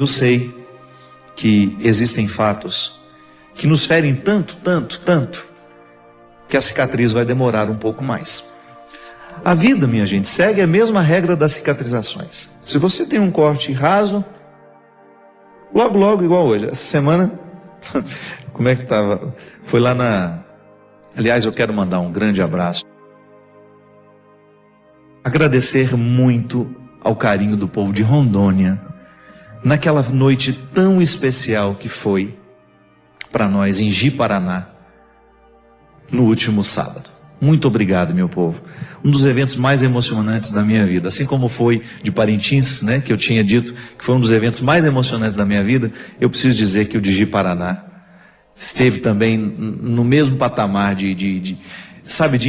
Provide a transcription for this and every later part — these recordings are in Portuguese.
Eu sei que existem fatos que nos ferem tanto, que a cicatriz vai demorar um pouco mais. A vida, minha gente, segue a mesma regra das cicatrizações. Se você tem um corte raso, logo, igual hoje. Essa semana, como é que estava? Foi lá na... Aliás, eu quero mandar um grande abraço. Agradecer muito ao carinho do povo de Rondônia, naquela noite tão especial que foi para nós em Ji-Paraná, no último sábado. Muito obrigado, meu povo. Um dos eventos mais emocionantes da minha vida, assim como foi de Parintins, né, que eu tinha dito que foi um dos eventos mais emocionantes da minha vida, eu preciso dizer que o de Ji-Paraná esteve também no mesmo patamar de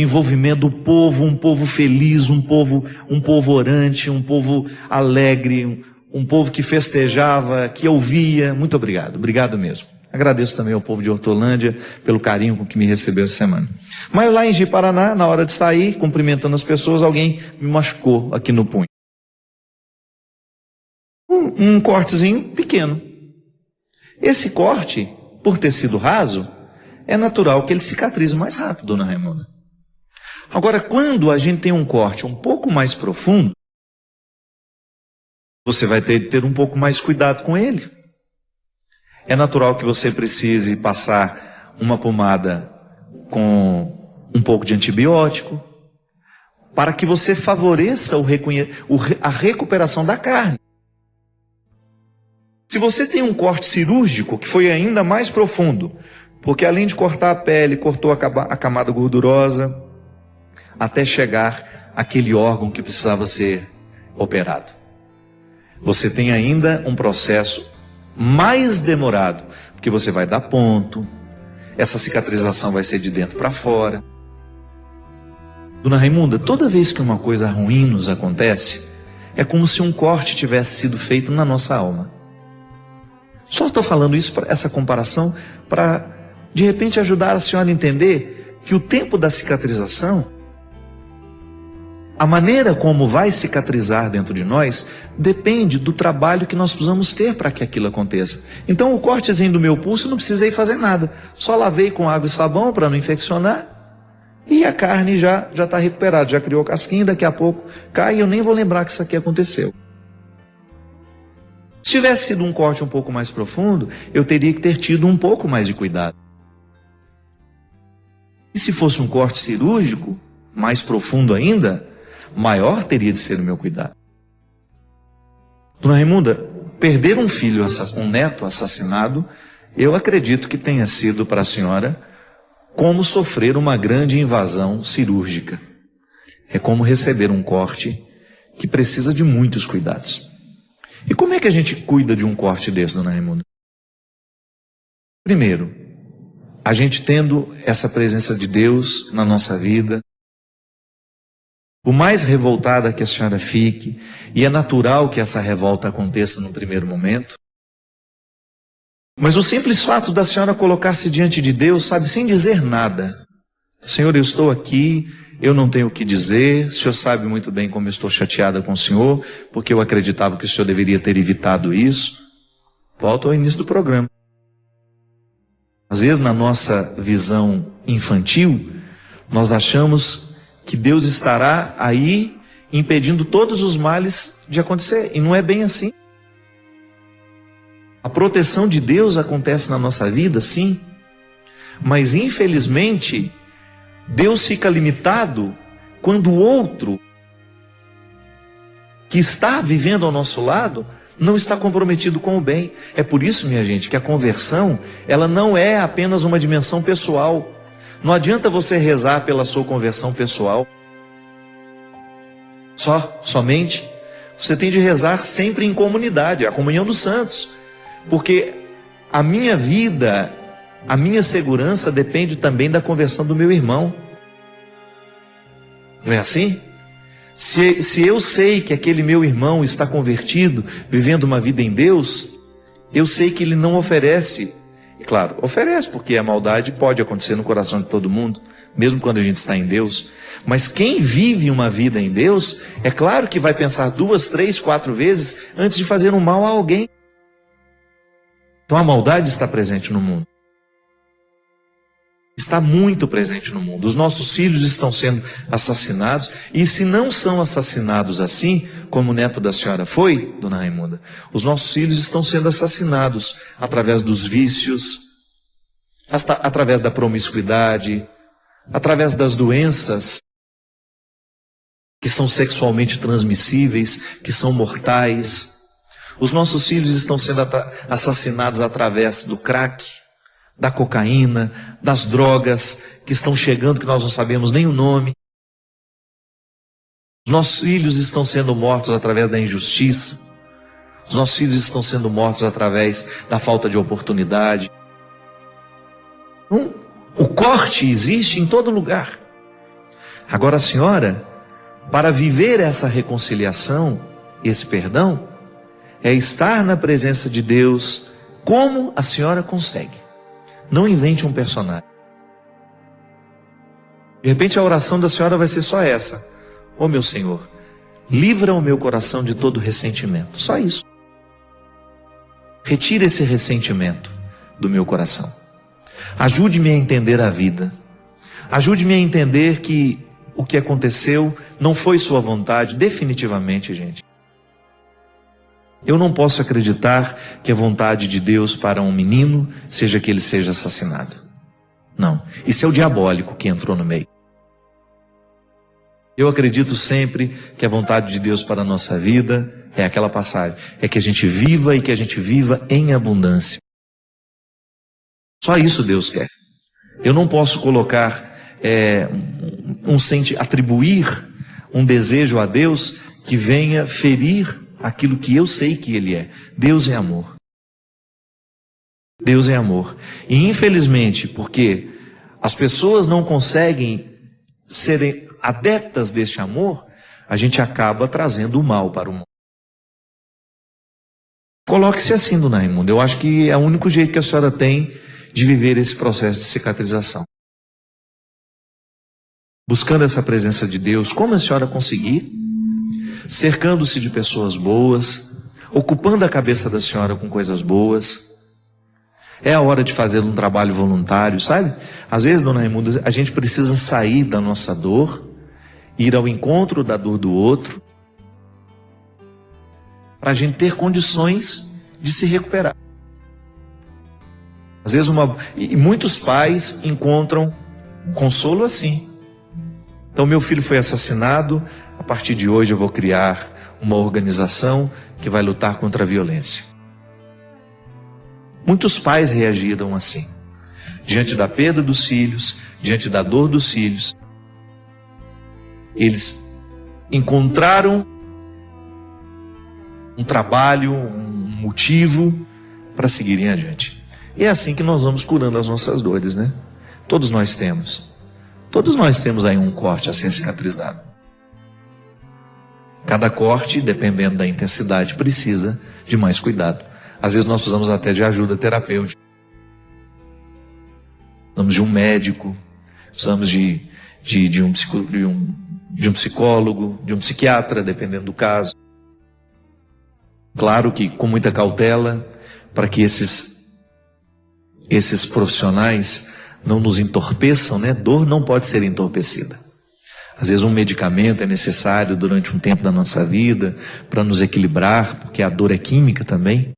envolvimento do povo, um povo feliz, um povo orante, um povo alegre, um povo que festejava, que ouvia. Muito obrigado mesmo. Agradeço também ao povo de Hortolândia pelo carinho com que me recebeu essa semana. Mas lá em Ji-Paraná, na hora de sair, cumprimentando as pessoas, alguém me machucou aqui no punho. Um cortezinho pequeno. Esse corte, por ter sido raso, é natural que ele cicatrize mais rápido, dona Raimunda. Agora, quando a gente tem um corte um pouco mais profundo, você vai ter um pouco mais cuidado com ele. É natural que você precise passar uma pomada com um pouco de antibiótico, para que você favoreça a recuperação da carne. Se você tem um corte cirúrgico, que foi ainda mais profundo, porque além de cortar a pele, cortou a camada gordurosa, até chegar àquele órgão que precisava ser operado. Você tem ainda um processo mais demorado, porque você vai dar ponto, essa cicatrização vai ser de dentro para fora. Dona Raimunda, toda vez que uma coisa ruim nos acontece, é como se um corte tivesse sido feito na nossa alma. Só estou falando isso, essa comparação, para de repente ajudar a senhora a entender que o tempo da cicatrização, a maneira como vai cicatrizar dentro de nós, depende do trabalho que nós precisamos ter para que aquilo aconteça. Então o cortezinho do meu pulso, eu não precisei fazer nada. Só lavei com água e sabão para não infeccionar. E a carne já está recuperada, já criou casquinha, daqui a pouco cai e eu nem vou lembrar que isso aqui aconteceu. Se tivesse sido um corte um pouco mais profundo, eu teria que ter tido um pouco mais de cuidado. E se fosse um corte cirúrgico, mais profundo ainda, maior teria de ser o meu cuidado. Dona Raimunda, perder um filho, um neto assassinado, eu acredito que tenha sido para a senhora como sofrer uma grande invasão cirúrgica. É como receber um corte que precisa de muitos cuidados. E como é que a gente cuida de um corte desse, dona Raimunda? Primeiro, a gente tendo essa presença de Deus na nossa vida, por mais revoltada que a senhora fique, e é natural que essa revolta aconteça no primeiro momento, mas o simples fato da senhora colocar-se diante de Deus, sabe, sem dizer nada. Senhor, eu estou aqui, eu não tenho o que dizer, o senhor sabe muito bem como eu estou chateada com o senhor, porque eu acreditava que o senhor deveria ter evitado isso. Volto ao início do programa. Às vezes, na nossa visão infantil, nós achamos que Deus estará aí impedindo todos os males de acontecer. E não é bem assim. A proteção de Deus acontece na nossa vida, sim. Mas infelizmente, Deus fica limitado quando o outro que está vivendo ao nosso lado não está comprometido com o bem. É por isso, minha gente, que a conversão, ela não é apenas uma dimensão pessoal. Não adianta você rezar pela sua conversão pessoal. Somente. Você tem de rezar sempre em comunidade, a comunhão dos santos. Porque a minha vida, a minha segurança depende também da conversão do meu irmão. Não é assim? Se eu sei que aquele meu irmão está convertido, vivendo uma vida em Deus, eu sei que ele não oferece. E claro, oferece, porque a maldade pode acontecer no coração de todo mundo, mesmo quando a gente está em Deus. Mas quem vive uma vida em Deus, é claro que vai pensar 2, 3, 4 vezes antes de fazer um mal a alguém. Então a maldade está presente no mundo. Está muito presente no mundo. Os nossos filhos estão sendo assassinados, e se não são assassinados assim, como o neto da senhora foi, dona Raimunda, os nossos filhos estão sendo assassinados através dos vícios, através da promiscuidade, através das doenças que são sexualmente transmissíveis, que são mortais. Os nossos filhos estão sendo assassinados através do crack, da cocaína, das drogas que estão chegando, que nós não sabemos nem o nome. Os nossos filhos estão sendo mortos através da injustiça. Os nossos filhos estão sendo mortos através da falta de oportunidade. Então, o corte existe em todo lugar. Agora, a senhora, para viver essa reconciliação, esse perdão, é estar na presença de Deus como a senhora consegue. Não invente um personagem. De repente a oração da senhora vai ser só essa: ó meu Senhor, livra o meu coração de todo ressentimento. Só isso. Retire esse ressentimento do meu coração. Ajude-me a entender a vida. Ajude-me a entender que o que aconteceu não foi sua vontade, definitivamente, gente. Eu não posso acreditar que a vontade de Deus para um menino seja que ele seja assassinado. Não, isso é o diabólico que entrou no meio. Eu acredito sempre que a vontade de Deus para a nossa vida é aquela passagem, é que a gente viva e que a gente viva em abundância. Só isso Deus quer. Eu não posso colocar, atribuir um desejo a Deus que venha ferir aquilo que eu sei que Ele é. Deus é amor. Deus é amor. E infelizmente, porque as pessoas não conseguem serem adeptas deste amor, a gente acaba trazendo o mal para o mundo. Coloque-se assim, dona Raimunda. Eu acho que é o único jeito que a senhora tem de viver esse processo de cicatrização. Buscando essa presença de Deus, como a senhora conseguir, cercando-se de pessoas boas, ocupando a cabeça da senhora com coisas boas. É a hora de fazer um trabalho voluntário, sabe? Às vezes, dona Raimunda, a gente precisa sair da nossa dor, ir ao encontro da dor do outro, para a gente ter condições de se recuperar. Às vezes, e muitos pais encontram consolo assim. Então, meu filho foi assassinado, a partir de hoje eu vou criar uma organização que vai lutar contra a violência. Muitos pais reagiram assim, diante da perda dos filhos, diante da dor dos filhos. Eles encontraram um trabalho, um motivo para seguirem adiante. E é assim que nós vamos curando as nossas dores, né? Todos nós temos aí um corte a ser cicatrizado. Cada corte, dependendo da intensidade, precisa de mais cuidado. Às vezes nós precisamos até de ajuda terapêutica. Precisamos de um médico, precisamos de um psicólogo, de um psiquiatra, dependendo do caso. Claro que com muita cautela, para que esses profissionais não nos entorpeçam, né? Dor não pode ser entorpecida. Às vezes um medicamento é necessário durante um tempo da nossa vida para nos equilibrar, porque a dor é química também.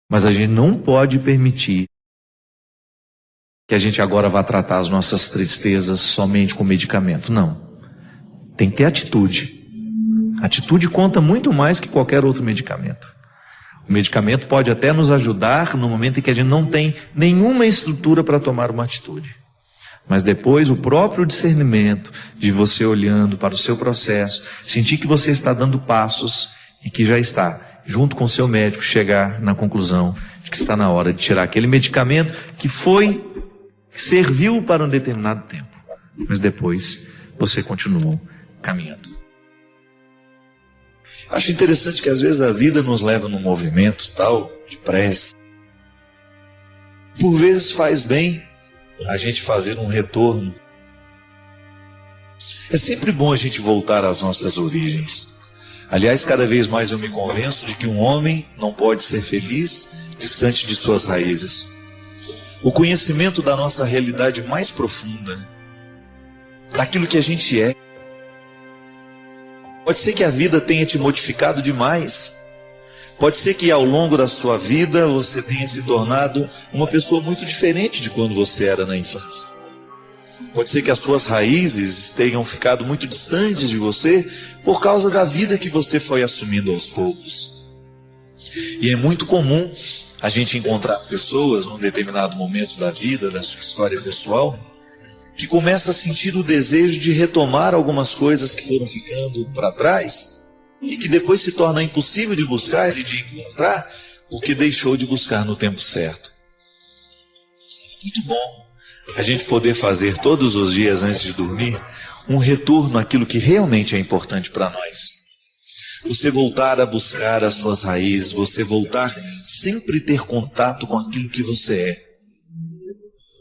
Mas a gente não pode permitir que a gente agora vá tratar as nossas tristezas somente com medicamento. Não. Tem que ter atitude. Atitude conta muito mais que qualquer outro medicamento. O medicamento pode até nos ajudar no momento em que a gente não tem nenhuma estrutura para tomar uma atitude. Mas depois o próprio discernimento de você olhando para o seu processo, sentir que você está dando passos e que já está, junto com o seu médico, chegar na conclusão de que está na hora de tirar aquele medicamento que serviu para um determinado tempo. Mas depois você continuou caminhando. Acho interessante que às vezes a vida nos leva num movimento tal de prece. Por vezes faz bem a gente fazer um retorno. É sempre bom a gente voltar às nossas origens. Aliás, cada vez mais eu me convenço de que um homem não pode ser feliz distante de suas raízes. O conhecimento da nossa realidade mais profunda, daquilo que a gente é. Pode ser que a vida tenha te modificado demais. Pode ser que ao longo da sua vida você tenha se tornado uma pessoa muito diferente de quando você era na infância. Pode ser que as suas raízes tenham ficado muito distantes de você por causa da vida que você foi assumindo aos poucos. E é muito comum a gente encontrar pessoas num determinado momento da vida, da sua história pessoal, que começa a sentir o desejo de retomar algumas coisas que foram ficando para trás e que depois se torna impossível de buscar e de encontrar porque deixou de buscar no tempo certo. Muito bom a gente poder fazer todos os dias antes de dormir um retorno àquilo que realmente é importante para nós. Você voltar a buscar as suas raízes, você voltar sempre ter contato com aquilo que você é.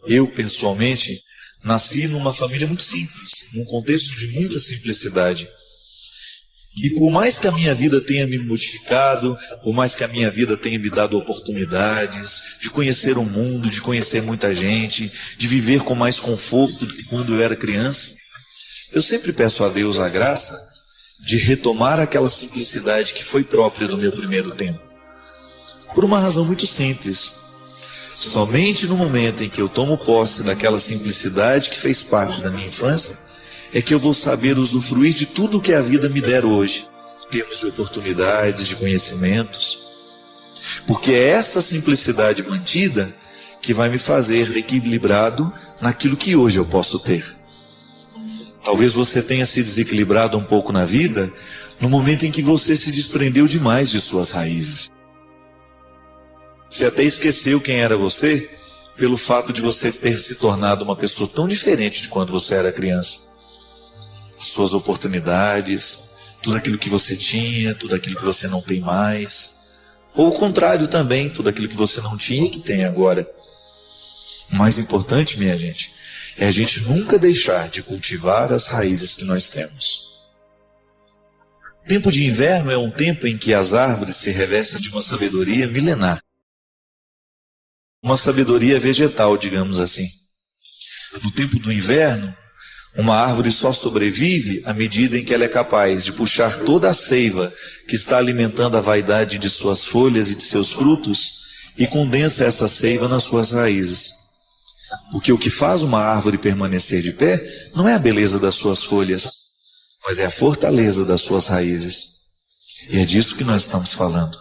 Eu, pessoalmente, nasci numa família muito simples, num contexto de muita simplicidade. E por mais que a minha vida tenha me modificado, por mais que a minha vida tenha me dado oportunidades de conhecer o mundo, de conhecer muita gente, de viver com mais conforto do que quando eu era criança, eu sempre peço a Deus a graça de retomar aquela simplicidade que foi própria do meu primeiro tempo. Por uma razão muito simples. Somente no momento em que eu tomo posse daquela simplicidade que fez parte da minha infância, é que eu vou saber usufruir de tudo que a vida me der hoje, em termos de oportunidades, de conhecimentos. Porque é essa simplicidade mantida que vai me fazer equilibrado naquilo que hoje eu posso ter. Talvez você tenha se desequilibrado um pouco na vida no momento em que você se desprendeu demais de suas raízes. Você até esqueceu quem era você pelo fato de você ter se tornado uma pessoa tão diferente de quando você era criança. Suas oportunidades, tudo aquilo que você tinha, tudo aquilo que você não tem mais. Ou o contrário também, tudo aquilo que você não tinha e que tem agora. O mais importante, minha gente, é a gente nunca deixar de cultivar as raízes que nós temos. O tempo de inverno é um tempo em que as árvores se revestem de uma sabedoria milenar. Uma sabedoria vegetal, digamos assim. No tempo do inverno, uma árvore só sobrevive à medida em que ela é capaz de puxar toda a seiva que está alimentando a vaidade de suas folhas e de seus frutos e condensa essa seiva nas suas raízes. Porque o que faz uma árvore permanecer de pé não é a beleza das suas folhas, mas é a fortaleza das suas raízes. E é disso que nós estamos falando.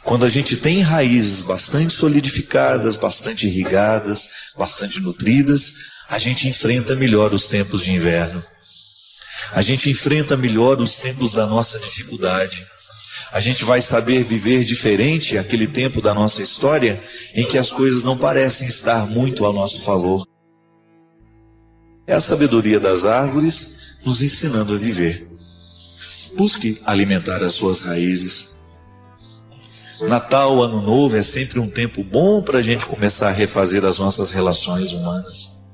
Quando a gente tem raízes bastante solidificadas, bastante irrigadas, bastante nutridas, a gente enfrenta melhor os tempos de inverno. A gente enfrenta melhor os tempos da nossa dificuldade. A gente vai saber viver diferente aquele tempo da nossa história em que as coisas não parecem estar muito ao nosso favor. É a sabedoria das árvores nos ensinando a viver. Busque alimentar as suas raízes. Natal, Ano Novo é sempre um tempo bom para a gente começar a refazer as nossas relações humanas.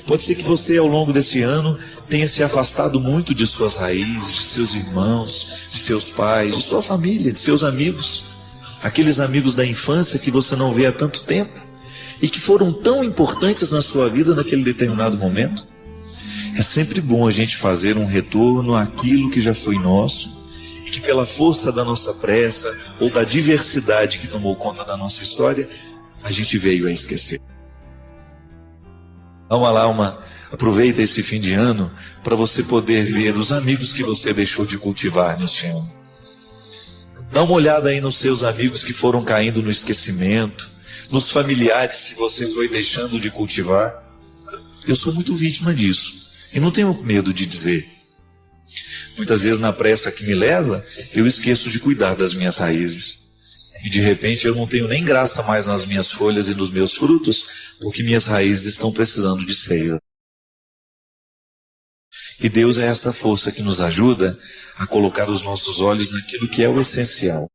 Pode ser que você, ao longo desse ano, tenha se afastado muito de suas raízes, de seus irmãos, de seus pais, de sua família, de seus amigos. Aqueles amigos da infância que você não vê há tanto tempo e que foram tão importantes na sua vida naquele determinado momento. É sempre bom a gente fazer um retorno àquilo que já foi nosso e que pela força da nossa pressa ou da diversidade que tomou conta da nossa história, a gente veio a esquecer. Aproveita esse fim de ano para você poder ver os amigos que você deixou de cultivar neste ano. Dá uma olhada aí nos seus amigos que foram caindo no esquecimento, nos familiares que você foi deixando de cultivar. Eu sou muito vítima disso e não tenho medo de dizer. Muitas vezes na pressa que me leva, eu esqueço de cuidar das minhas raízes. E de repente eu não tenho nem graça mais nas minhas folhas e nos meus frutos, porque minhas raízes estão precisando de seiva. E Deus é essa força que nos ajuda a colocar os nossos olhos naquilo que é o essencial.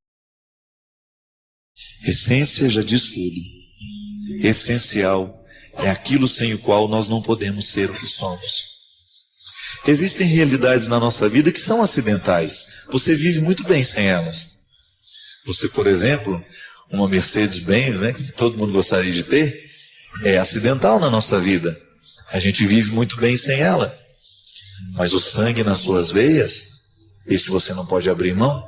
Essência já diz tudo. Essencial é aquilo sem o qual nós não podemos ser o que somos. Existem realidades na nossa vida que são acidentais. Você vive muito bem sem elas. Você, por exemplo, uma Mercedes-Benz, né, que todo mundo gostaria de ter, é acidental na nossa vida. A gente vive muito bem sem ela. Mas o sangue nas suas veias, esse você não pode abrir mão.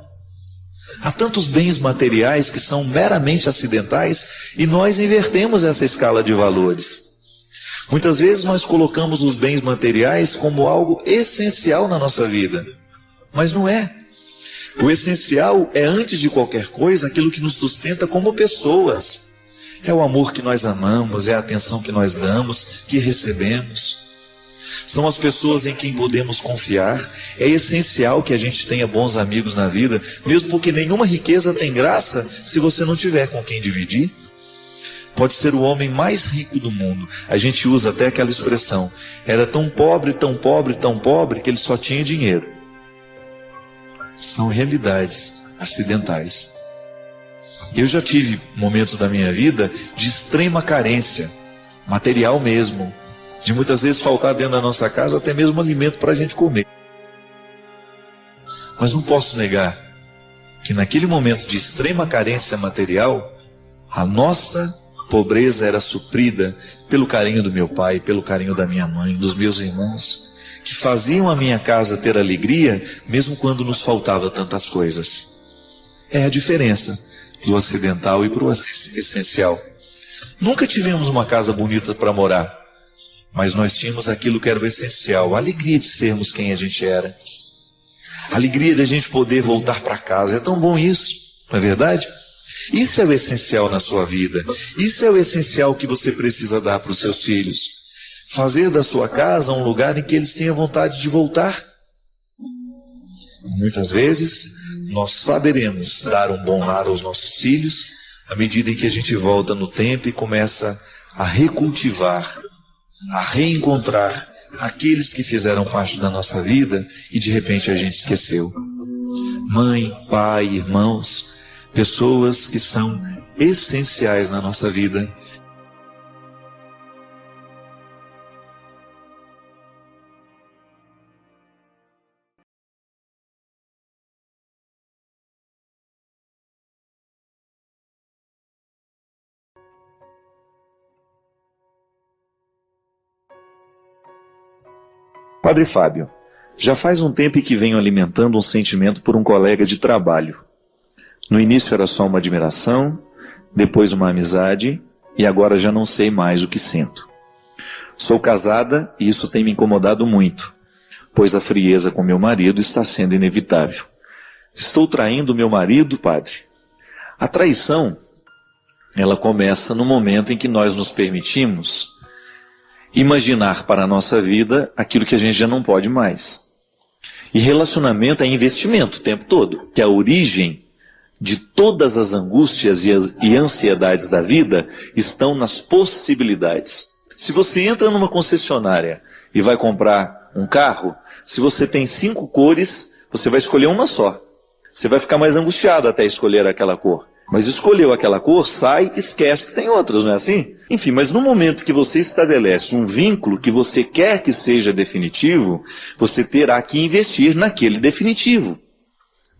Há tantos bens materiais que são meramente acidentais e nós invertemos essa escala de valores. Muitas vezes nós colocamos os bens materiais como algo essencial na nossa vida, mas não é. O essencial é, antes de qualquer coisa, aquilo que nos sustenta como pessoas. É o amor que nós amamos, é a atenção que nós damos, que recebemos. São as pessoas em quem podemos confiar. É essencial que a gente tenha bons amigos na vida, mesmo porque nenhuma riqueza tem graça se você não tiver com quem dividir. Pode ser o homem mais rico do mundo. A gente usa até aquela expressão. Era tão pobre, tão pobre, tão pobre, que ele só tinha dinheiro. São realidades acidentais. Eu já tive momentos da minha vida de extrema carência, material mesmo, de muitas vezes faltar dentro da nossa casa até mesmo alimento para a gente comer. Mas não posso negar que naquele momento de extrema carência material, a nossa pobreza era suprida pelo carinho do meu pai, pelo carinho da minha mãe, dos meus irmãos, que faziam a minha casa ter alegria, mesmo quando nos faltava tantas coisas. É a diferença do acidental e para o essencial. Nunca tivemos uma casa bonita para morar, mas nós tínhamos aquilo que era o essencial, a alegria de sermos quem a gente era. A alegria de a gente poder voltar para casa. É tão bom isso, não é verdade? Isso é o essencial na sua vida. Isso é o essencial que você precisa dar para os seus filhos. Fazer da sua casa um lugar em que eles tenham vontade de voltar. Muitas vezes, nós saberemos dar um bom lar aos nossos filhos à medida em que a gente volta no tempo e começa a recultivar, a reencontrar aqueles que fizeram parte da nossa vida e de repente a gente esqueceu. Mãe, pai, irmãos, pessoas que são essenciais na nossa vida. Padre Fábio, já faz um tempo que venho alimentando um sentimento por um colega de trabalho. No início era só uma admiração, depois uma amizade, e agora já não sei mais o que sinto. Sou casada e isso tem me incomodado muito, pois a frieza com meu marido está sendo inevitável. Estou traindo meu marido, padre? A traição, ela começa no momento em que nós nos permitimos imaginar para a nossa vida aquilo que a gente já não pode mais. E relacionamento é investimento o tempo todo, que a origem de todas as angústias e ansiedades da vida estão nas possibilidades. Se você entra numa concessionária e vai comprar um carro, se você tem 5 cores, você vai escolher uma só. Você vai ficar mais angustiado até escolher aquela cor. Mas escolheu aquela cor, sai, esquece que tem outras, não é assim? Enfim, mas no momento que você estabelece um vínculo que você quer que seja definitivo, você terá que investir naquele definitivo.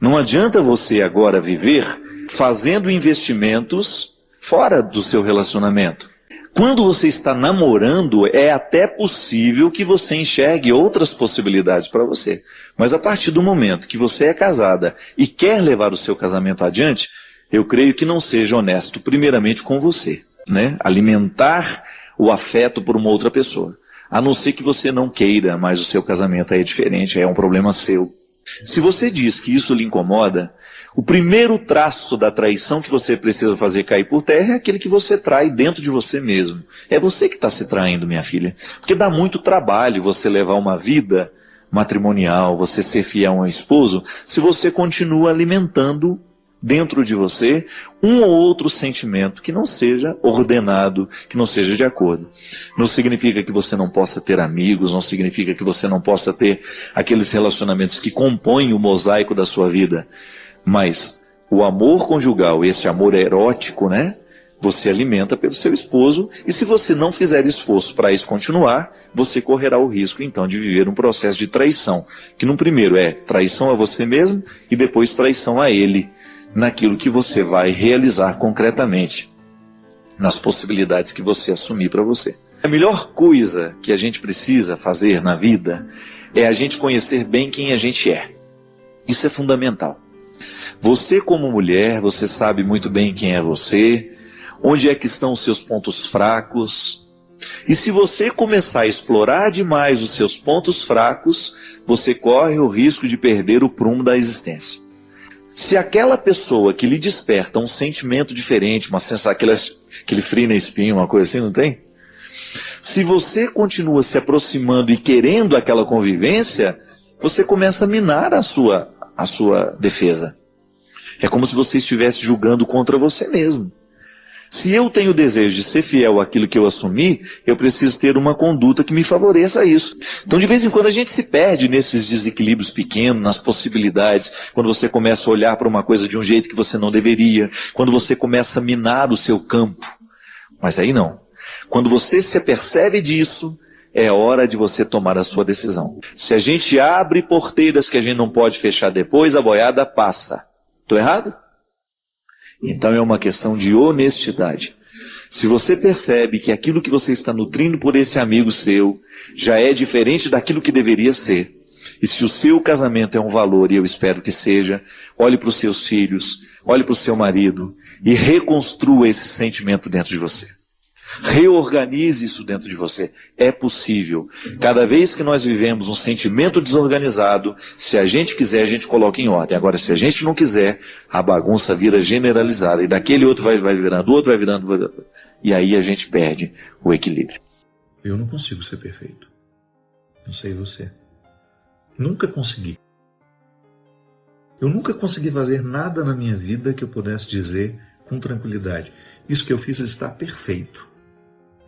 Não adianta você agora viver fazendo investimentos fora do seu relacionamento. Quando você está namorando, é até possível que você enxergue outras possibilidades para você. Mas a partir do momento que você é casada e quer levar o seu casamento adiante, eu creio que não seja honesto primeiramente com você, né? Alimentar o afeto por uma outra pessoa. A não ser que você não queira, mas o seu casamento aí é diferente, é um problema seu. Se você diz que isso lhe incomoda, o primeiro traço da traição que você precisa fazer cair por terra é aquele que você trai dentro de você mesmo. É você que está se traindo, minha filha. Porque dá muito trabalho você levar uma vida matrimonial, você ser fiel a um esposo, se você continua alimentando dentro de você um ou outro sentimento que não seja ordenado, que não seja de acordo. Não significa que você não possa ter amigos, não significa que você não possa ter aqueles relacionamentos que compõem o mosaico da sua vida, mas o amor conjugal, esse amor erótico, né, Você alimenta pelo seu esposo, e se você não fizer esforço para isso continuar, você correrá o risco, então, de viver um processo de traição, que no primeiro é traição a você mesmo, e depois traição a ele, naquilo que você vai realizar concretamente, nas possibilidades que você assumir para você. A melhor coisa que a gente precisa fazer na vida é a gente conhecer bem quem a gente é. Isso é fundamental. Você, como mulher, você sabe muito bem quem é você, onde é que estão os seus pontos fracos. E se você começar a explorar demais os seus pontos fracos, você corre o risco de perder o prumo da existência. Se aquela pessoa que lhe desperta um sentimento diferente, uma sensação, aquele frio na espinha, uma coisa assim, não tem? Se você continua se aproximando e querendo aquela convivência, você começa a minar a sua defesa. É como se você estivesse julgando contra você mesmo. Se eu tenho o desejo de ser fiel àquilo que eu assumi, eu preciso ter uma conduta que me favoreça isso. Então, de vez em quando, a gente se perde nesses desequilíbrios pequenos, nas possibilidades, quando você começa a olhar para uma coisa de um jeito que você não deveria, quando você começa a minar o seu campo. Mas aí não. Quando você se apercebe disso, é hora de você tomar a sua decisão. Se a gente abre porteiras que a gente não pode fechar depois, a boiada passa. Estou errado? Então é uma questão de honestidade. Se você percebe que aquilo que você está nutrindo por esse amigo seu já é diferente daquilo que deveria ser, e se o seu casamento é um valor, e eu espero que seja, olhe para os seus filhos, olhe para o seu marido e reconstrua esse sentimento dentro de você. Reorganize isso dentro de você. É possível. Cada vez que nós vivemos um sentimento desorganizado, se a gente quiser, a gente coloca em ordem. Agora, se a gente não quiser, a bagunça vira generalizada. E daquele outro vai virando, o outro vai virando. E aí a gente perde o equilíbrio. Eu não consigo ser perfeito. Não sei você. Nunca consegui. Eu nunca consegui fazer nada na minha vida que eu pudesse dizer com tranquilidade: isso que eu fiz está perfeito.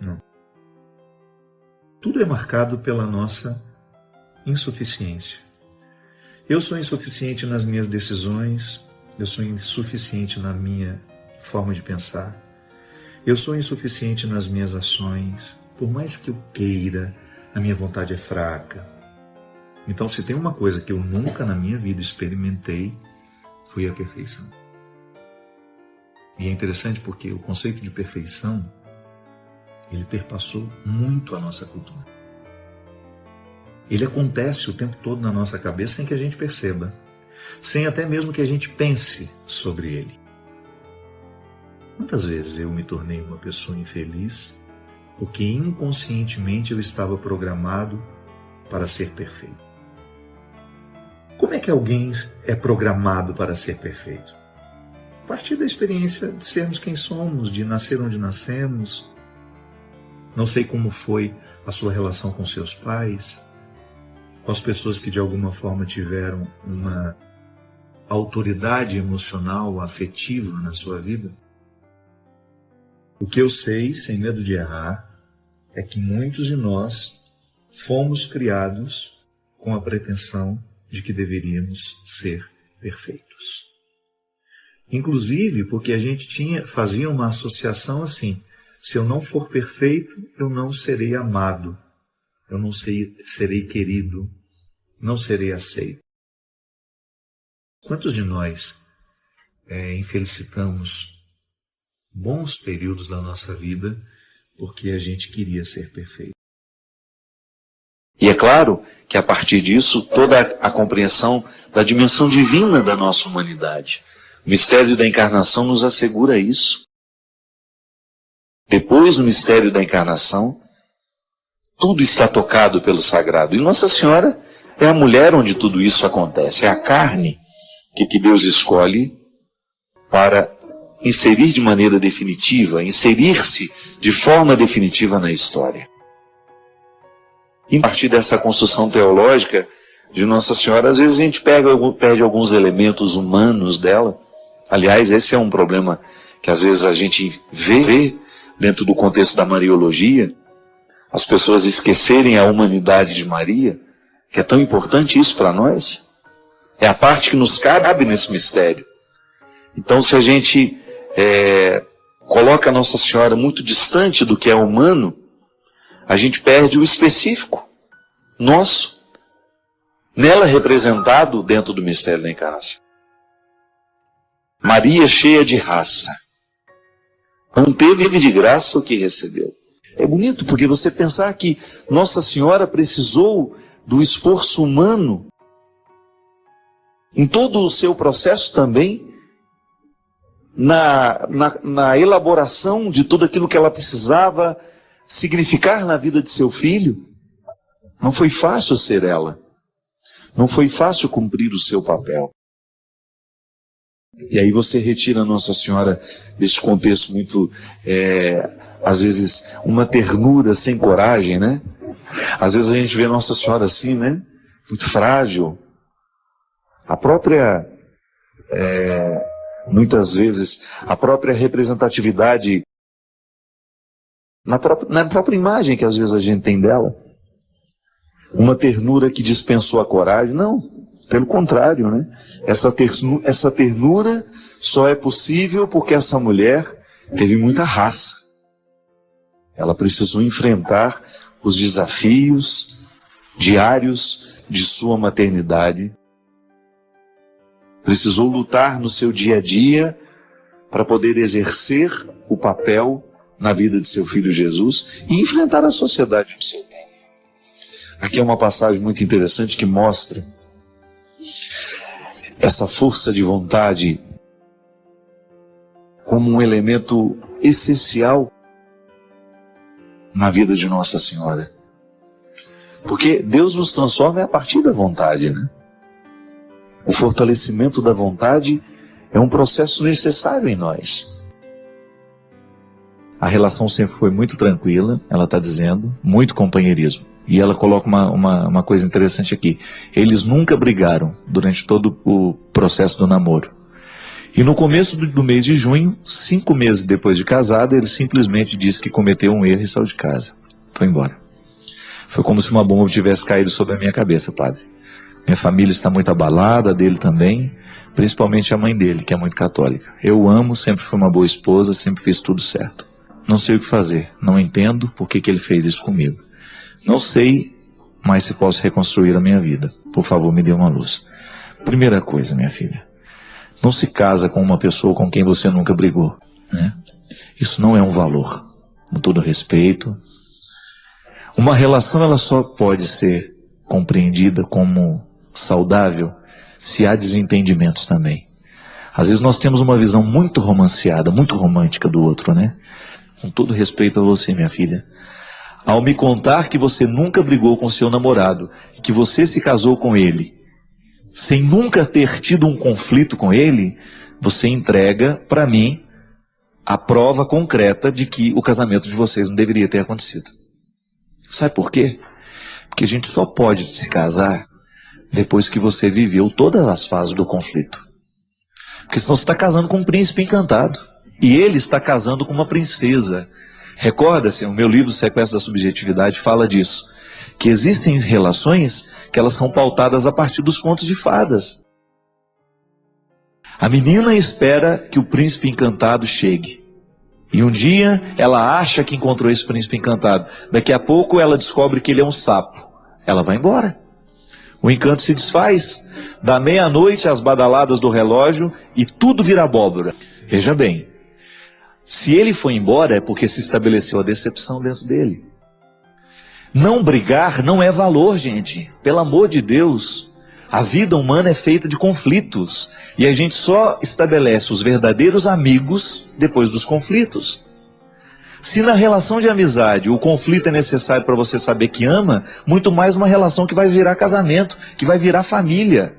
Não. Tudo é marcado pela nossa insuficiência. Eu sou insuficiente nas minhas decisões, eu sou insuficiente na minha forma de pensar, eu sou insuficiente nas minhas ações. Por mais que eu queira, a minha vontade é fraca. Então, se tem uma coisa que eu nunca na minha vida experimentei, foi a perfeição. E é interessante porque o conceito de perfeição, ele perpassou muito a nossa cultura. Ele acontece o tempo todo na nossa cabeça sem que a gente perceba, sem até mesmo que a gente pense sobre ele. Quantas vezes eu me tornei uma pessoa infeliz porque inconscientemente eu estava programado para ser perfeito? Como é que alguém é programado para ser perfeito? A partir da experiência de sermos quem somos, de nascer onde nascemos. Não sei como foi a sua relação com seus pais, com as pessoas que de alguma forma tiveram uma autoridade emocional, afetiva na sua vida. O que eu sei, sem medo de errar, é que muitos de nós fomos criados com a pretensão de que deveríamos ser perfeitos. Inclusive porque a gente fazia uma associação assim: se eu não for perfeito, eu não serei amado, eu não serei querido, não serei aceito. Quantos de nós infelicitamos bons períodos da nossa vida porque a gente queria ser perfeito? E é claro que a partir disso, toda a compreensão da dimensão divina da nossa humanidade. O mistério da encarnação nos assegura isso. Depois, no mistério da encarnação, tudo está tocado pelo sagrado. E Nossa Senhora é a mulher onde tudo isso acontece. É a carne que Deus escolhe para inserir de maneira definitiva, inserir-se de forma definitiva na história. E a partir dessa construção teológica de Nossa Senhora, às vezes a gente perde alguns elementos humanos dela. Aliás, esse é um problema que às vezes a gente vê dentro do contexto da Mariologia, as pessoas esquecerem a humanidade de Maria, que é tão importante isso para nós. É a parte que nos cabe nesse mistério. Então, se a gente coloca Nossa Senhora muito distante do que é humano, a gente perde o específico nosso, nela representado dentro do mistério da encarnação. Maria cheia de raça, não teve de graça o que recebeu. É bonito porque você pensar que Nossa Senhora precisou do esforço humano em todo o seu processo também, na elaboração de tudo aquilo que ela precisava significar na vida de seu filho. Não foi fácil ser ela. Não foi fácil cumprir o seu papel. E aí você retira Nossa Senhora desse contexto muito, às vezes, uma ternura sem coragem, né? Às vezes a gente vê Nossa Senhora assim, né? Muito frágil. A própria, muitas vezes, a própria representatividade, na própria imagem que às vezes a gente tem dela, uma ternura que dispensou a coragem. Não, pelo contrário, né? Essa ternura só é possível porque essa mulher teve muita raça. Ela precisou enfrentar os desafios diários de sua maternidade. Precisou lutar no seu dia a dia para poder exercer o papel na vida de seu filho Jesus e enfrentar a sociedade do seu tempo. Aqui é uma passagem muito interessante que mostra essa força de vontade como um elemento essencial na vida de Nossa Senhora. Porque Deus nos transforma a partir da vontade, né? O fortalecimento da vontade é um processo necessário em nós. A relação sempre foi muito tranquila, ela está dizendo, muito companheirismo. E ela coloca uma coisa interessante aqui. Eles nunca brigaram durante todo o processo do namoro. E no começo do mês de junho, 5 meses depois de casado, ele simplesmente disse que cometeu um erro e saiu de casa. Foi embora. Foi como se uma bomba tivesse caído sobre a minha cabeça, padre. Minha família está muito abalada, a dele também, principalmente a mãe dele, que é muito católica. Eu amo, sempre fui uma boa esposa, sempre fiz tudo certo. Não sei o que fazer, não entendo por que ele fez isso comigo. Não sei mais se posso reconstruir a minha vida. Por favor, me dê uma luz. Primeira coisa, minha filha, não se casa com uma pessoa com quem você nunca brigou, né? Isso não é um valor, com todo respeito. Uma relação, ela só pode ser compreendida como saudável se há desentendimentos também. Às vezes nós temos uma visão muito romanceada, muito romântica do outro, né? Com todo respeito a você, minha filha, ao me contar que você nunca brigou com seu namorado, que você se casou com ele, sem nunca ter tido um conflito com ele, você entrega para mim a prova concreta de que o casamento de vocês não deveria ter acontecido. Sabe por quê? Porque a gente só pode se casar depois que você viveu todas as fases do conflito. Porque senão você está casando com um príncipe encantado. E ele está casando com uma princesa. Recorda-se, o meu livro Sequestro da Subjetividade fala disso. Que existem relações que elas são pautadas a partir dos contos de fadas. A menina espera que o príncipe encantado chegue. E um dia ela acha que encontrou esse príncipe encantado. Daqui a pouco ela descobre que ele é um sapo. Ela vai embora. O encanto se desfaz. Da meia-noite às badaladas do relógio e tudo vira abóbora. Veja bem, se ele foi embora é porque se estabeleceu a decepção dentro dele. Não brigar não é valor, gente. Pelo amor de Deus. A vida humana é feita de conflitos. E a gente só estabelece os verdadeiros amigos depois dos conflitos. Se na relação de amizade o conflito é necessário para você saber que ama, muito mais uma relação que vai virar casamento, que vai virar família.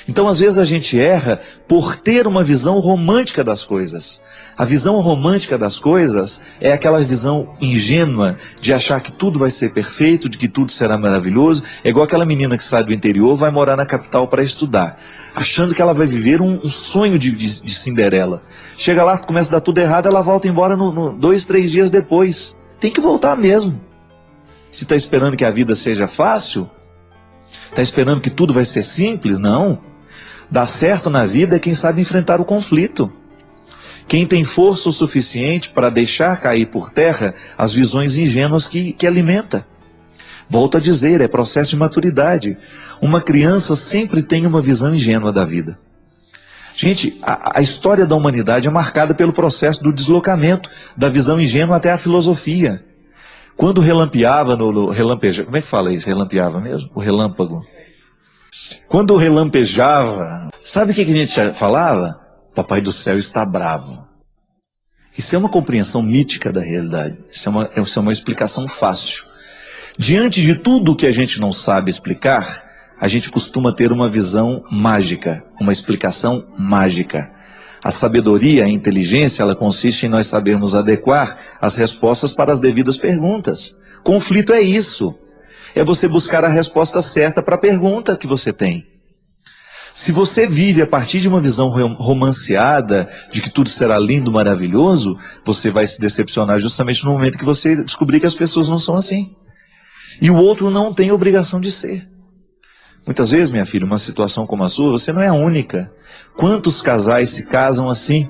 Então às vezes a gente erra por ter uma visão romântica das coisas. A visão romântica das coisas é aquela visão ingênua de achar que tudo vai ser perfeito, de que tudo será maravilhoso. É igual aquela menina que sai do interior, vai morar na capital para estudar, achando que ela vai viver um sonho de Cinderela. Chega lá, começa a dar tudo errado, ela volta embora 2, 3 dias depois. Tem que voltar mesmo. Se está esperando que a vida seja fácil, está esperando que tudo vai ser simples, não. Dá certo na vida é quem sabe enfrentar o conflito. Quem tem força o suficiente para deixar cair por terra as visões ingênuas que alimenta. Volto a dizer, é processo de maturidade. Uma criança sempre tem uma visão ingênua da vida. Gente, a história da humanidade é marcada pelo processo do deslocamento da visão ingênua até a filosofia. Quando relampeava relampeja, como é que fala isso? Relampeava mesmo? O relâmpago. Quando relampejava, sabe o que a gente falava? Papai do céu está bravo. Isso é uma compreensão mítica da realidade. Isso é uma explicação fácil. Diante de tudo que a gente não sabe explicar, a gente costuma ter uma visão mágica, uma explicação mágica. A sabedoria, a inteligência, ela consiste em nós sabermos adequar as respostas para as devidas perguntas. Conflito é isso. É você buscar a resposta certa para a pergunta que você tem. Se você vive a partir de uma visão romanceada, de que tudo será lindo, maravilhoso, você vai se decepcionar justamente no momento que você descobrir que as pessoas não são assim. E o outro não tem obrigação de ser. Muitas vezes, minha filha, uma situação como a sua, você não é a única. Quantos casais se casam assim,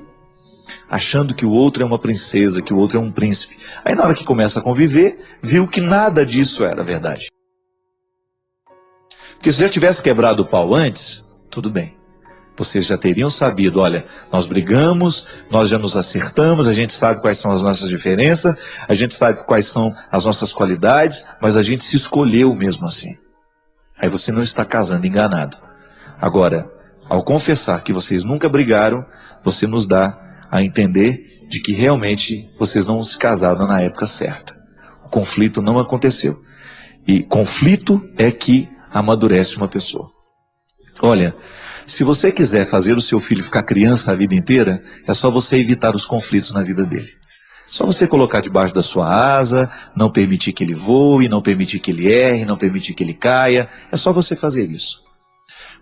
achando que o outro é uma princesa, que o outro é um príncipe? Aí na hora que começa a conviver, viu que nada disso era verdade. Porque se já tivesse quebrado o pau antes, tudo bem. Vocês já teriam sabido, olha, nós brigamos, nós já nos acertamos, a gente sabe quais são as nossas diferenças, a gente sabe quais são as nossas qualidades, mas a gente se escolheu mesmo assim. Aí você não está casando enganado. Agora, ao confessar que vocês nunca brigaram, você nos dá a entender de que realmente vocês não se casaram na época certa. O conflito não aconteceu. E conflito é que amadurece uma pessoa. Olha, se você quiser fazer o seu filho ficar criança a vida inteira, é só você evitar os conflitos na vida dele. Só você colocar debaixo da sua asa, não permitir que ele voe, não permitir que ele erre, não permitir que ele caia. É só você fazer isso.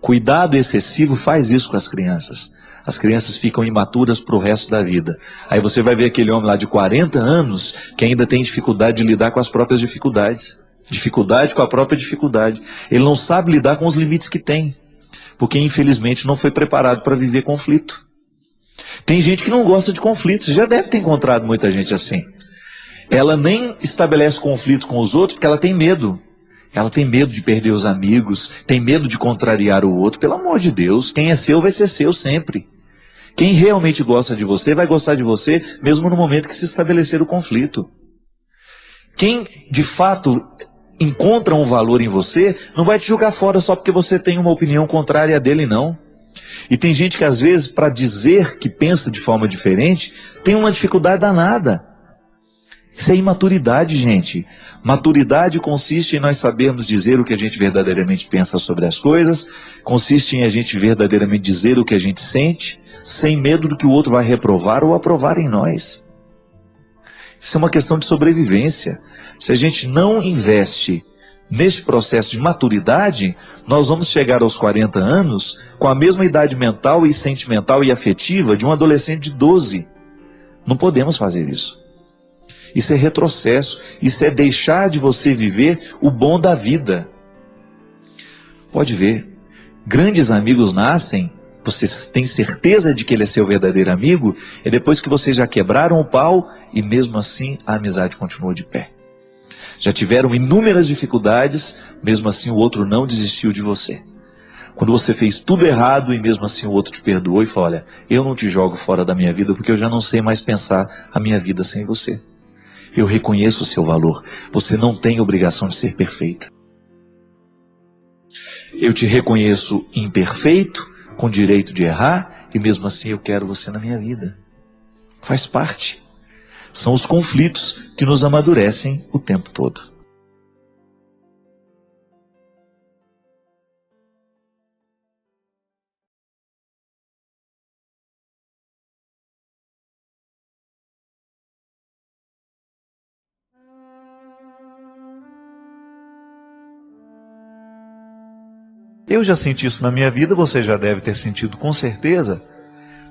Cuidado excessivo faz isso com as crianças. As crianças ficam imaturas para o resto da vida. Aí você vai ver aquele homem lá de 40 anos que ainda tem dificuldade de lidar com as próprias dificuldades. Dificuldade com a própria dificuldade. Ele não sabe lidar com os limites que tem. Porque infelizmente não foi preparado para viver conflito. Tem gente que não gosta de conflitos. Você já deve ter encontrado muita gente assim. Ela nem estabelece conflito com os outros porque ela tem medo. Ela tem medo de perder os amigos, tem medo de contrariar o outro. Pelo amor de Deus, quem é seu vai ser seu sempre. Quem realmente gosta de você vai gostar de você mesmo no momento que se estabelecer o conflito. Quem de fato encontra um valor em você, não vai te jogar fora só porque você tem uma opinião contrária dele, não. E tem gente que às vezes, para dizer que pensa de forma diferente, tem uma dificuldade danada. Isso é imaturidade, gente. Maturidade consiste em nós sabermos dizer o que a gente verdadeiramente pensa sobre as coisas, consiste em a gente verdadeiramente dizer o que a gente sente, sem medo do que o outro vai reprovar ou aprovar em nós. Isso é uma questão de sobrevivência. Se a gente não investe nesse processo de maturidade, nós vamos chegar aos 40 anos com a mesma idade mental e sentimental e afetiva de um adolescente de 12. Não podemos fazer isso. Isso é retrocesso. Isso é deixar de você viver o bom da vida. Pode ver, grandes amigos nascem, você tem certeza de que ele é seu verdadeiro amigo, é depois que vocês já quebraram o pau e mesmo assim a amizade continua de pé. Já tiveram inúmeras dificuldades, mesmo assim o outro não desistiu de você. Quando você fez tudo errado e mesmo assim o outro te perdoou e falou, olha, eu não te jogo fora da minha vida porque eu já não sei mais pensar a minha vida sem você. Eu reconheço o seu valor. Você não tem obrigação de ser perfeita. Eu te reconheço imperfeito, com direito de errar, e mesmo assim eu quero você na minha vida. Faz parte. São os conflitos que nos amadurecem o tempo todo. Eu já senti isso na minha vida, você já deve ter sentido com certeza.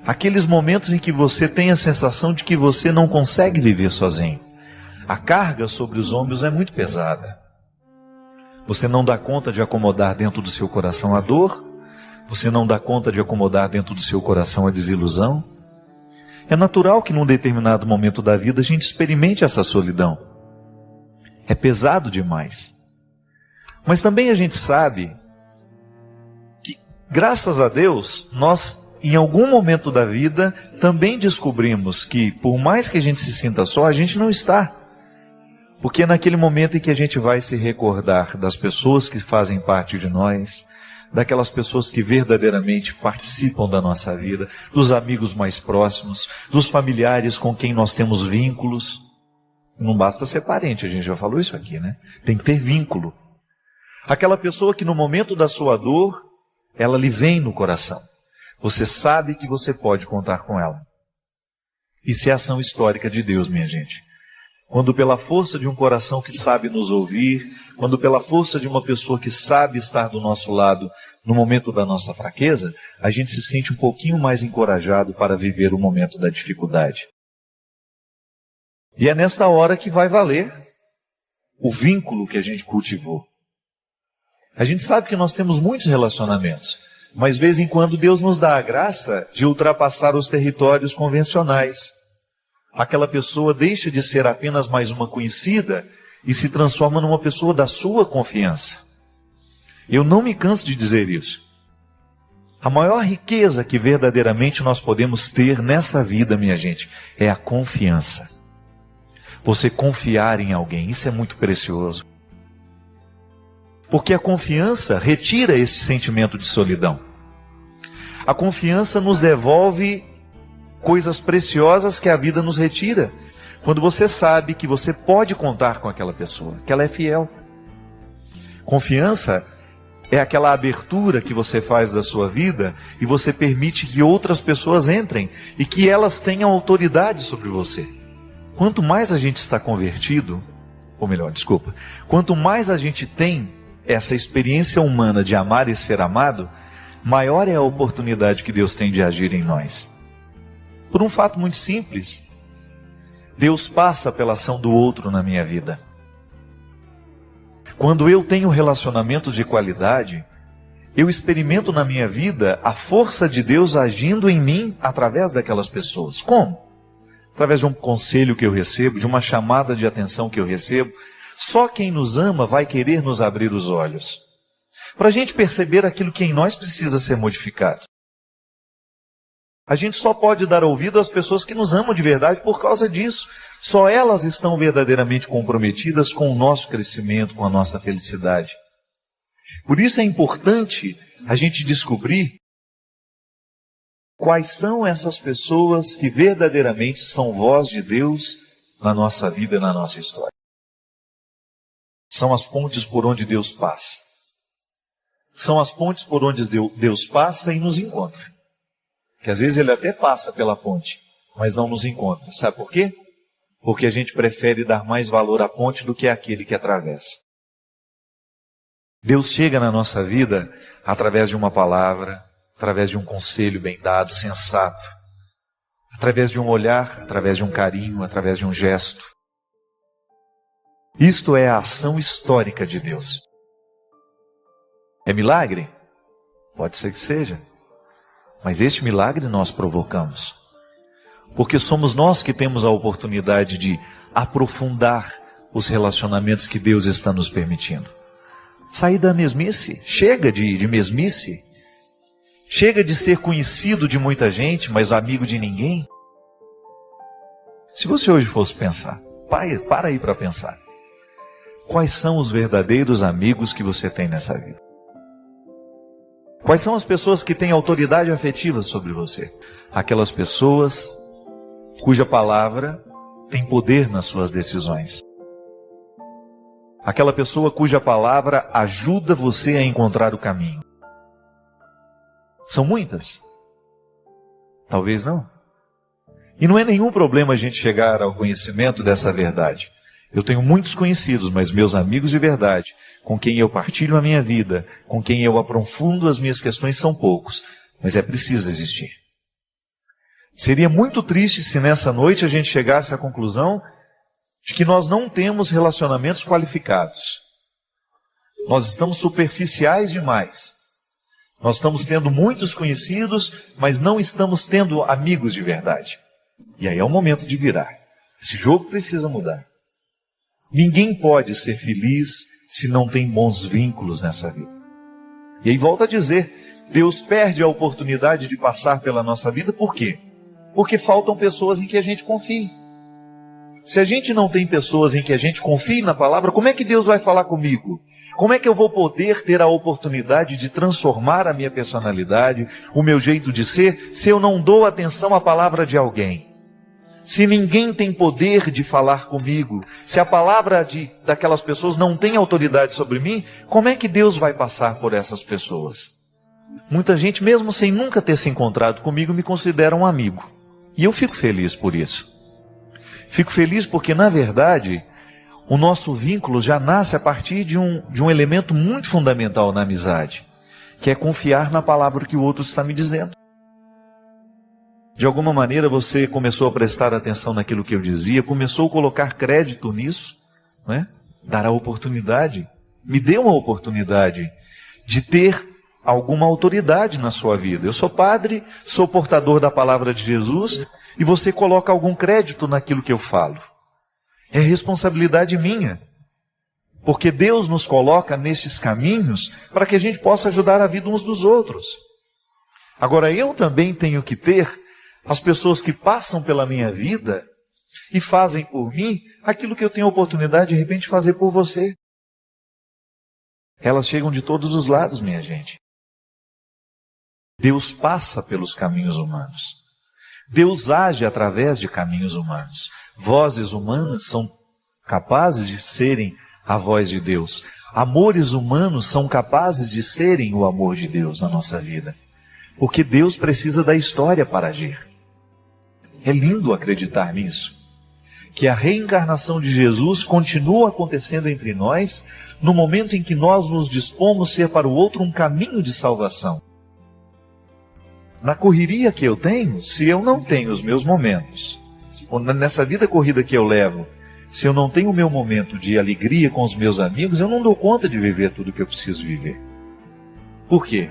Aqueles momentos em que você tem a sensação de que você não consegue viver sozinho. A carga sobre os ombros é muito pesada. Você não dá conta de acomodar dentro do seu coração a dor. Você não dá conta de acomodar dentro do seu coração a desilusão. É natural que num determinado momento da vida a gente experimente essa solidão. É pesado demais. Mas também a gente sabe que, graças a Deus, nós, em algum momento da vida, também descobrimos que, por mais que a gente se sinta só, a gente não está. Porque é naquele momento em que a gente vai se recordar das pessoas que fazem parte de nós, daquelas pessoas que verdadeiramente participam da nossa vida, dos amigos mais próximos, dos familiares com quem nós temos vínculos. Não basta ser parente, a gente já falou isso aqui, né? Tem que ter vínculo. Aquela pessoa que no momento da sua dor, ela lhe vem no coração. Você sabe que você pode contar com ela. Isso é ação histórica de Deus, minha gente. Quando pela força de um coração que sabe nos ouvir, quando pela força de uma pessoa que sabe estar do nosso lado no momento da nossa fraqueza, a gente se sente um pouquinho mais encorajado para viver o momento da dificuldade. E é nesta hora que vai valer o vínculo que a gente cultivou. A gente sabe que nós temos muitos relacionamentos, mas de vez em quando Deus nos dá a graça de ultrapassar os territórios convencionais. Aquela pessoa deixa de ser apenas mais uma conhecida e se transforma numa pessoa da sua confiança. Eu não me canso de dizer isso. A maior riqueza que verdadeiramente nós podemos ter nessa vida, minha gente, é a confiança. Você confiar em alguém, isso é muito precioso. Porque a confiança retira esse sentimento de solidão. A confiança nos devolve coisas preciosas que a vida nos retira. Quando você sabe que você pode contar com aquela pessoa, que ela é fiel. Confiança é aquela abertura que você faz da sua vida e você permite que outras pessoas entrem e que elas tenham autoridade sobre você. Quanto mais a gente está convertido, ou melhor, quanto mais a gente tem essa experiência humana de amar e ser amado, maior é a oportunidade que Deus tem de agir em nós. Por um fato muito simples, Deus passa pela ação do outro na minha vida. Quando eu tenho relacionamentos de qualidade, eu experimento na minha vida a força de Deus agindo em mim através daquelas pessoas. Como? Através de um conselho que eu recebo, de uma chamada de atenção que eu recebo. Só quem nos ama vai querer nos abrir os olhos, para a gente perceber aquilo que em nós precisa ser modificado. A gente só pode dar ouvido às pessoas que nos amam de verdade por causa disso. Só elas estão verdadeiramente comprometidas com o nosso crescimento, com a nossa felicidade. Por isso é importante a gente descobrir quais são essas pessoas que verdadeiramente são voz de Deus na nossa vida e na nossa história. São as pontes por onde Deus passa. São as pontes por onde Deus passa e nos encontra. Que às vezes Ele até passa pela ponte, mas não nos encontra. Sabe por quê? Porque a gente prefere dar mais valor à ponte do que àquele que atravessa. Deus chega na nossa vida através de uma palavra, através de um conselho bem dado, sensato, através de um olhar, através de um carinho, através de um gesto. Isto é a ação histórica de Deus. É milagre? Pode ser que seja. Mas este milagre nós provocamos. Porque somos nós que temos a oportunidade de aprofundar os relacionamentos que Deus está nos permitindo. Sair da mesmice. Chega de mesmice. Chega de ser conhecido de muita gente, mas amigo de ninguém. Se você hoje fosse pensar, para aí para pensar. Quais são os verdadeiros amigos que você tem nessa vida? Quais são as pessoas que têm autoridade afetiva sobre você? Aquelas pessoas cuja palavra tem poder nas suas decisões. Aquela pessoa cuja palavra ajuda você a encontrar o caminho. São muitas? Talvez não. E não é nenhum problema a gente chegar ao conhecimento dessa verdade. Eu tenho muitos conhecidos, mas meus amigos de verdade, com quem eu partilho a minha vida, com quem eu aprofundo as minhas questões, são poucos, mas é preciso existir. Seria muito triste se nessa noite a gente chegasse à conclusão de que nós não temos relacionamentos qualificados. Nós estamos superficiais demais. Nós estamos tendo muitos conhecidos, mas não estamos tendo amigos de verdade. E aí é o momento de virar. Esse jogo precisa mudar. Ninguém pode ser feliz se não tem bons vínculos nessa vida. E aí volta a dizer, Deus perde a oportunidade de passar pela nossa vida, por quê? Porque faltam pessoas em que a gente confie. Se a gente não tem pessoas em que a gente confie na palavra, como é que Deus vai falar comigo? Como é que eu vou poder ter a oportunidade de transformar a minha personalidade, o meu jeito de ser, se eu não dou atenção à palavra de alguém? Se ninguém tem poder de falar comigo, se a palavra daquelas pessoas não tem autoridade sobre mim, como é que Deus vai passar por essas pessoas? Muita gente, mesmo sem nunca ter se encontrado comigo, me considera um amigo. E eu fico feliz por isso. Fico feliz porque, na verdade, o nosso vínculo já nasce a partir de um elemento muito fundamental na amizade, que é confiar na palavra que o outro está me dizendo. De alguma maneira você começou a prestar atenção naquilo que eu dizia, começou a colocar crédito nisso, não é? Dar a oportunidade, me deu uma oportunidade de ter alguma autoridade na sua vida. Eu sou padre, sou portador da palavra de Jesus, e você coloca algum crédito naquilo que eu falo. É responsabilidade minha. Porque Deus nos coloca nestes caminhos para que a gente possa ajudar a vida uns dos outros. Agora eu também tenho que ter as pessoas que passam pela minha vida e fazem por mim aquilo que eu tenho a oportunidade de repente fazer por você. Elas chegam de todos os lados, minha gente. Deus passa pelos caminhos humanos. Deus age através de caminhos humanos. Vozes humanas são capazes de serem a voz de Deus. Amores humanos são capazes de serem o amor de Deus na nossa vida. Porque Deus precisa da história para agir. É lindo acreditar nisso. Que a reencarnação de Jesus continua acontecendo entre nós no momento em que nós nos dispomos a ser para o outro um caminho de salvação. Na correria que eu tenho, se eu não tenho os meus momentos, nessa vida corrida que eu levo, se eu não tenho o meu momento de alegria com os meus amigos, eu não dou conta de viver tudo o que eu preciso viver. Por quê?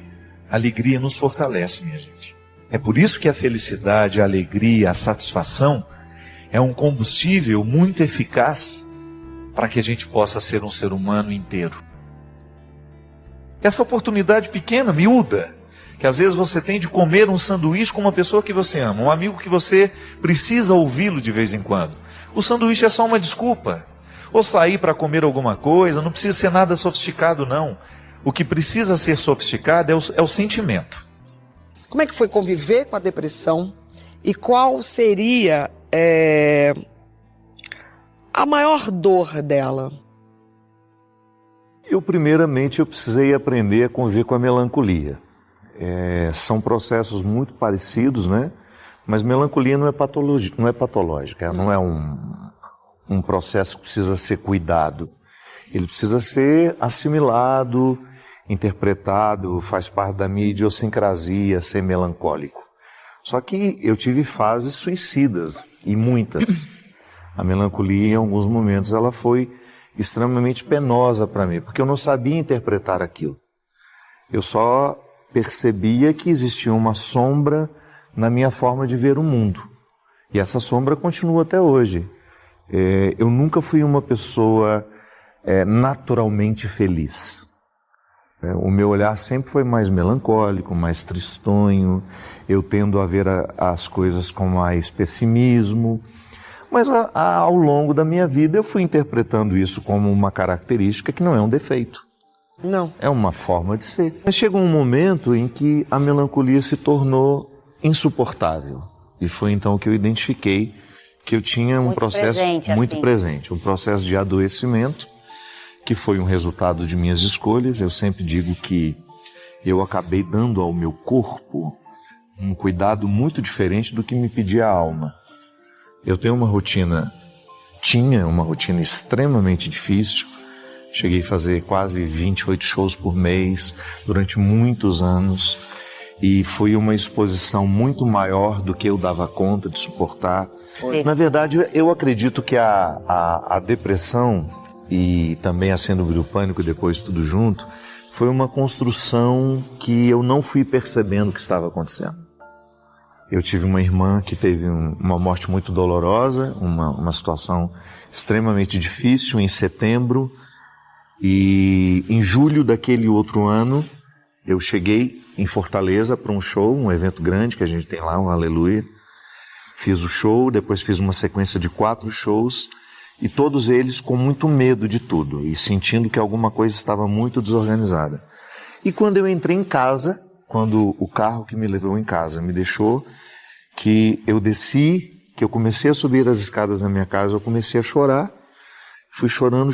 A alegria nos fortalece, minha gente. É por isso que a felicidade, a alegria, a satisfação é um combustível muito eficaz para que a gente possa ser um ser humano inteiro. Essa oportunidade pequena, miúda, que às vezes você tem de comer um sanduíche com uma pessoa que você ama, um amigo que você precisa ouvi-lo de vez em quando. O sanduíche é só uma desculpa. Ou sair para comer alguma coisa, não precisa ser nada sofisticado não. O que precisa ser sofisticado é o sentimento. Como é que foi conviver com a depressão? E qual seria a maior dor dela? Primeiramente, eu precisei aprender a conviver com a melancolia. São processos muito parecidos, né? Mas melancolia não é patológica, não é um processo que precisa ser cuidado. Ele precisa ser assimilado, interpretado, faz parte da minha idiosincrasia ser melancólico. Só que eu tive fases suicidas, e muitas. A melancolia, em alguns momentos, ela foi extremamente penosa para mim, porque eu não sabia interpretar aquilo. Eu só percebia que existia uma sombra na minha forma de ver o mundo. E essa sombra continua até hoje. Eu nunca fui uma pessoa naturalmente feliz. O meu olhar sempre foi mais melancólico, mais tristonho. Eu tendo a ver as coisas com mais pessimismo. Mas ao longo da minha vida eu fui interpretando isso como uma característica que não é um defeito. Não. É uma forma de ser. Mas chegou um momento em que a melancolia se tornou insuportável. E foi então que eu identifiquei que eu tinha um processo muito presente, um processo de adoecimento, que foi um resultado de minhas escolhas. Eu sempre digo que eu acabei dando ao meu corpo um cuidado muito diferente do que me pedia a alma. Eu tinha uma rotina extremamente difícil. Cheguei a fazer quase 28 shows por mês durante muitos anos. E foi uma exposição muito maior do que eu dava conta de suportar. Na verdade, eu acredito que a depressão e também a síndrome do pânico, depois tudo junto, foi uma construção que eu não fui percebendo que estava acontecendo. Eu tive uma irmã que teve uma morte muito dolorosa, uma situação extremamente difícil em setembro. E em julho daquele outro ano, eu cheguei em Fortaleza para um show, um evento grande que a gente tem lá, um Aleluia. Fiz o show, depois fiz uma sequência de 4 shows, e todos eles com muito medo de tudo e sentindo que alguma coisa estava muito desorganizada. E quando eu entrei em casa, quando o carro que me levou em casa me deixou, que eu desci, que eu comecei a subir as escadas na minha casa, eu comecei a chorar. Fui chorando,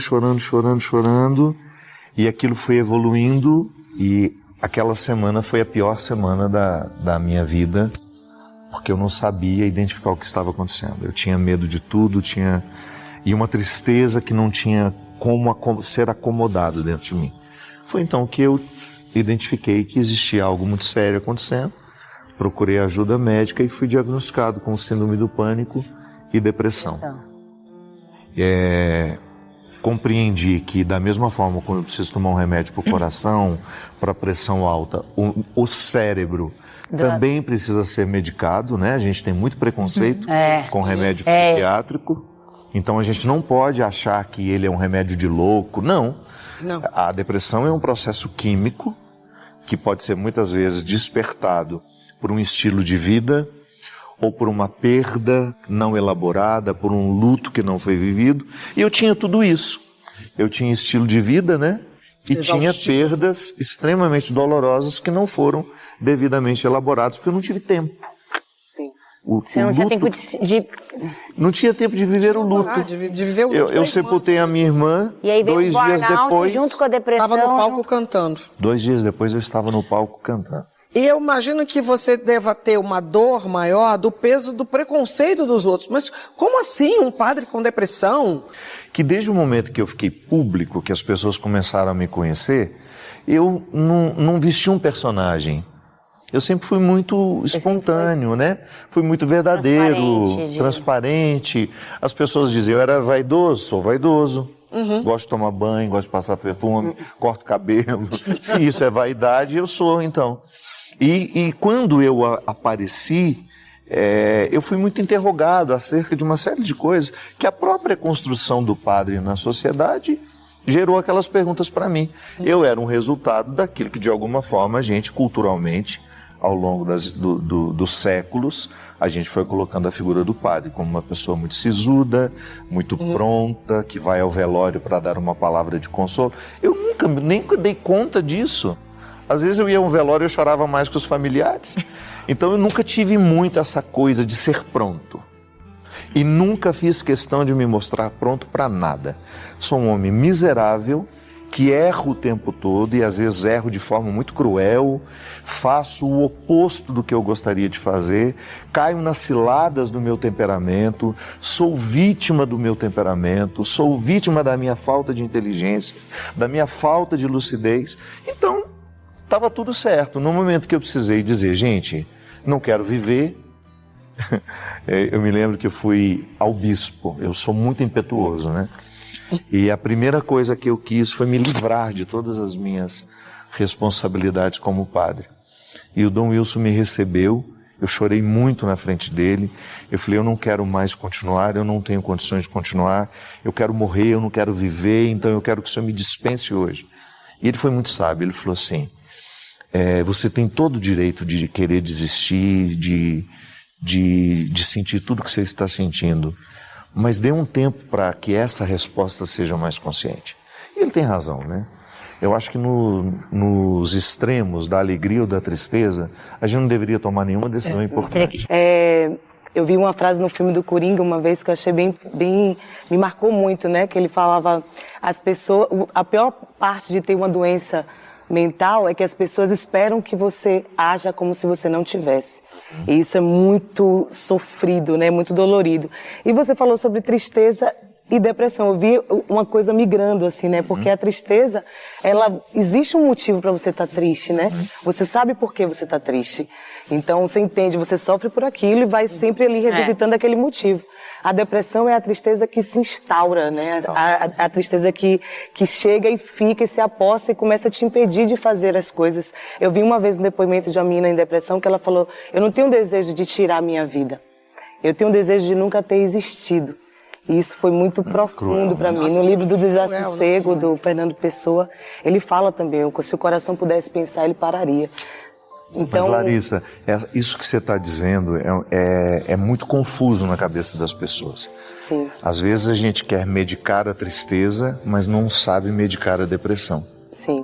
e aquilo foi evoluindo, e aquela semana foi a pior semana da minha vida, porque eu não sabia identificar o que estava acontecendo. Eu tinha medo de tudo, e uma tristeza que não tinha como ser acomodado dentro de mim. Foi então que eu identifiquei que existia algo muito sério acontecendo, procurei ajuda médica e fui diagnosticado com síndrome do pânico e depressão. Compreendi que da mesma forma como eu preciso tomar um remédio para o coração, para a pressão alta, o cérebro também precisa ser medicado, né? A gente tem muito preconceito com remédio psiquiátrico, então a gente não pode achar que ele é um remédio de louco, não. A depressão é um processo químico que pode ser muitas vezes despertado por um estilo de vida, ou por uma perda não elaborada, por um luto que não foi vivido. E eu tinha tudo isso. Eu tinha estilo de vida, né? E tinha perdas extremamente dolorosas que não foram devidamente elaboradas, porque eu não tive tempo. Sim. Você não tinha tempo de... Não tinha tempo de viver o luto. De viver o luto. Eu sepultei a minha irmã, e aí veio 2 dias depois... junto com a depressão... Estava no palco cantando. 2 dias depois eu estava no palco cantando. E eu imagino que você deva ter uma dor maior do peso do preconceito dos outros. Mas como assim um padre com depressão? Que desde o momento que eu fiquei público, que as pessoas começaram a me conhecer, eu não vesti um personagem. Eu sempre fui muito espontâneo, né? Fui muito verdadeiro, transparente. As pessoas diziam, eu era vaidoso, sou vaidoso. Gosto de tomar banho, gosto de passar perfume, corto cabelo. Se isso é vaidade, eu sou, então. E quando eu apareci, eu fui muito interrogado acerca de uma série de coisas que a própria construção do padre na sociedade gerou aquelas perguntas para mim. Eu era um resultado daquilo que, de alguma forma, a gente, culturalmente, ao longo dos séculos, a gente foi colocando a figura do padre como uma pessoa muito sisuda, muito pronta, que vai ao velório para dar uma palavra de consolo. Eu nunca nem dei conta disso. Às vezes eu ia a um velório e eu chorava mais que os familiares. Então eu nunca tive muito essa coisa de ser pronto. E nunca fiz questão de me mostrar pronto para nada. Sou um homem miserável, que erro o tempo todo e às vezes erro de forma muito cruel, faço o oposto do que eu gostaria de fazer, caio nas ciladas do meu temperamento, sou vítima do meu temperamento, sou vítima da minha falta de inteligência, da minha falta de lucidez. Então, estava tudo certo. No momento que eu precisei dizer, gente, não quero viver, eu me lembro que eu fui ao bispo, eu sou muito impetuoso, né? E a primeira coisa que eu quis foi me livrar de todas as minhas responsabilidades como padre. E o Dom Wilson me recebeu, eu chorei muito na frente dele, eu falei, eu não quero mais continuar, eu não tenho condições de continuar, eu quero morrer, eu não quero viver, então eu quero que o senhor me dispense hoje. E ele foi muito sábio, ele falou assim, você tem todo o direito de querer desistir, de sentir tudo que você está sentindo, mas dê um tempo para que essa resposta seja mais consciente. E ele tem razão, né? Eu acho que nos extremos da alegria ou da tristeza, a gente não deveria tomar nenhuma decisão importante. Eu vi uma frase no filme do Coringa uma vez que eu achei bem me marcou muito, né? Que ele falava, as pessoas, a pior parte de ter uma doença mental é que as pessoas esperam que você haja como se você não tivesse. E isso é muito sofrido, né? Muito dolorido. E você falou sobre tristeza e depressão. Eu vi uma coisa migrando, assim, né? Porque a tristeza, existe um motivo para você estar triste, né? Você sabe por que você está triste. Então, você entende, você sofre por aquilo e vai sempre ali revisitando aquele motivo. A depressão é a tristeza que se instaura, né? A tristeza que chega e fica e se aposta e começa a te impedir de fazer as coisas. Eu vi uma vez um depoimento de uma menina em depressão que ela falou: eu não tenho desejo de tirar a minha vida. Eu tenho desejo de nunca ter existido. E isso foi muito profundo para mim. No livro do Desassossego, do Fernando Pessoa, ele fala também, se o coração pudesse pensar, ele pararia. Então... Mas, Larissa, isso que você está dizendo é muito confuso na cabeça das pessoas. Sim. Às vezes a gente quer medicar a tristeza, mas não sabe medicar a depressão. Sim.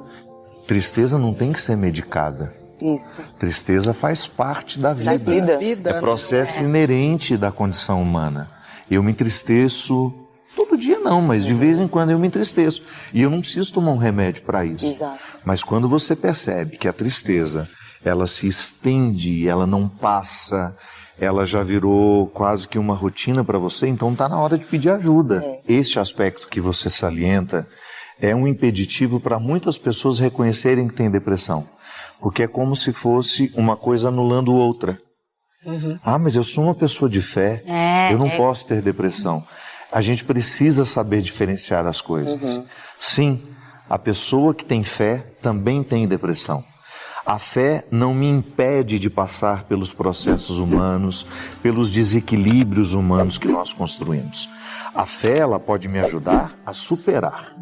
Tristeza não tem que ser medicada. Isso. Tristeza faz parte da vida. É processo inerente da condição humana. Eu me entristeço, todo dia não, mas de vez em quando eu me entristeço. E eu não preciso tomar um remédio para isso. Exato. Mas quando você percebe que a tristeza, ela se estende, ela não passa, ela já virou quase que uma rotina para você, então está na hora de pedir ajuda. Este aspecto que você salienta é um impeditivo para muitas pessoas reconhecerem que tem depressão. Porque é como se fosse uma coisa anulando outra. Ah, mas eu sou uma pessoa de fé, eu não posso ter depressão. A gente precisa saber diferenciar as coisas. Sim, a pessoa que tem fé também tem depressão. A fé não me impede de passar pelos processos humanos, pelos desequilíbrios humanos que nós construímos. A fé, ela pode me ajudar a superar.